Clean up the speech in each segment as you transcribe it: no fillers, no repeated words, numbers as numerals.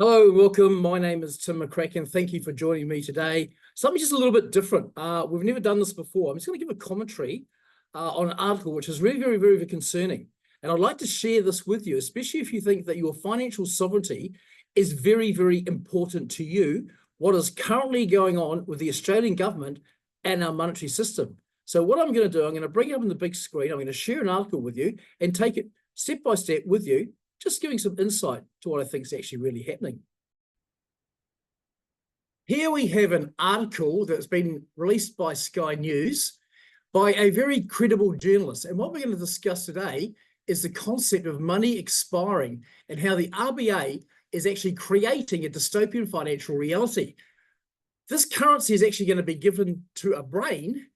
Hello and welcome. My name is Tim McCracken. Thank you for joining me today. Something just a little bit different. We've never done this before. I'm just going to give a commentary on an article which is really, very, very, very concerning. And I'd like to share this with you, especially if you think that your financial sovereignty is very, very important to you, what is currently going on with the Australian government and our monetary system. So what I'm going to do, I'm going to bring it up on the big screen. I'm going to share an article with you and take it step by step with you, just giving some insight to what I think is actually really happening. Here we have an article that's been released by Sky News by a very credible journalist. And what we're going to discuss today is the concept of money expiring and how the RBA is actually creating a dystopian financial reality. This currency is actually going to be given to a brain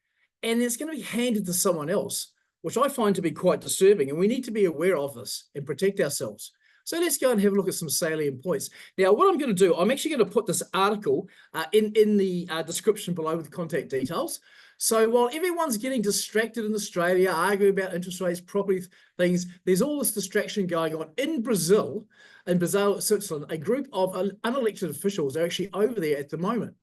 and it's going to be handed to someone else, which I find to be quite disturbing, and we need to be aware of this and protect ourselves. So let's go and have a look at some salient points. Now, what I'm going to do, I'm actually going to put this article in the description below with the contact details. So while everyone's getting distracted in Australia, arguing about interest rates, property things, there's all this distraction going on in Brazil, Switzerland. A group of unelected officials are actually over there at the moment.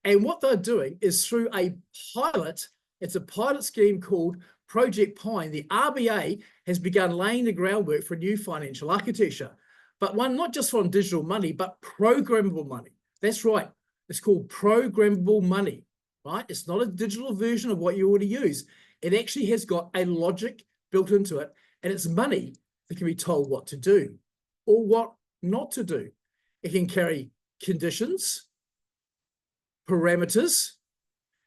And what they're doing is through a pilot, it's a pilot scheme called Project Pine. The RBA has begun laying the groundwork for a new financial architecture, but one not just on digital money, but programmable money. That's right. It's called programmable money, right? It's not a digital version of what you already use. It actually has got a logic built into it, and it's money that can be told what to do or what not to do. It can carry conditions, parameters,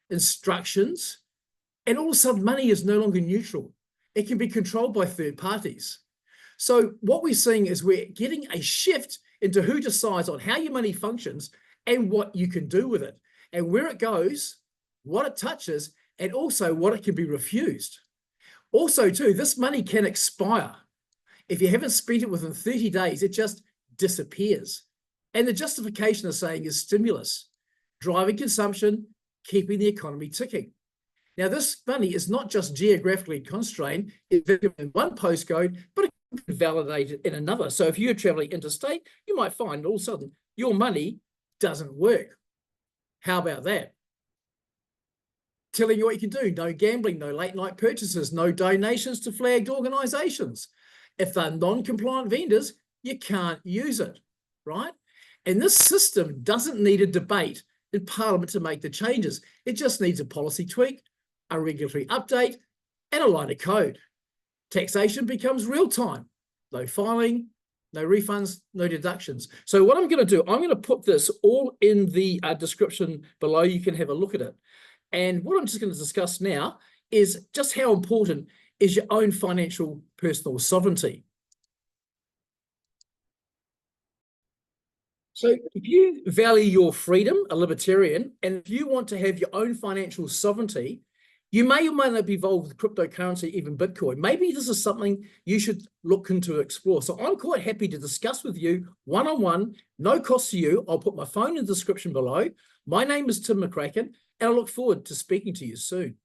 instructions, and all of a sudden, money is no longer neutral. It can be controlled by third parties. So what we're seeing is we're getting a shift into who decides on how your money functions and what you can do with it, and where it goes, what it touches, and also what it can be refused. Also, too, this money can expire. If you haven't spent it within 30 days, it just disappears. And the justification of saying is stimulus, driving consumption, keeping the economy ticking. Now, this money is not just geographically constrained, it's in one postcode, but it can be validated in another. So if you're traveling interstate, you might find all of a sudden your money doesn't work. How about that? Telling you what you can do: no gambling, no late night purchases, no donations to flagged organizations. If they're non-compliant vendors, you can't use it, right? And this system doesn't need a debate in Parliament to make the changes. It just needs a policy tweak, a regulatory update, and a line of code. Taxation becomes real time. No filing, no refunds, no deductions. So what I'm going to do, I'm going to put this all in the description below. You can have a look at it. And what I'm just going to discuss now is just how important is your own financial personal sovereignty. So if you value your freedom, a libertarian, and if you want to have your own financial sovereignty, you may or may not be involved with cryptocurrency, even Bitcoin. Maybe this is something you should look into explore. So I'm quite happy to discuss with you one-on-one, no cost to you. I'll put my phone in the description below. My name is Tim McCracken, and I look forward to speaking to you soon.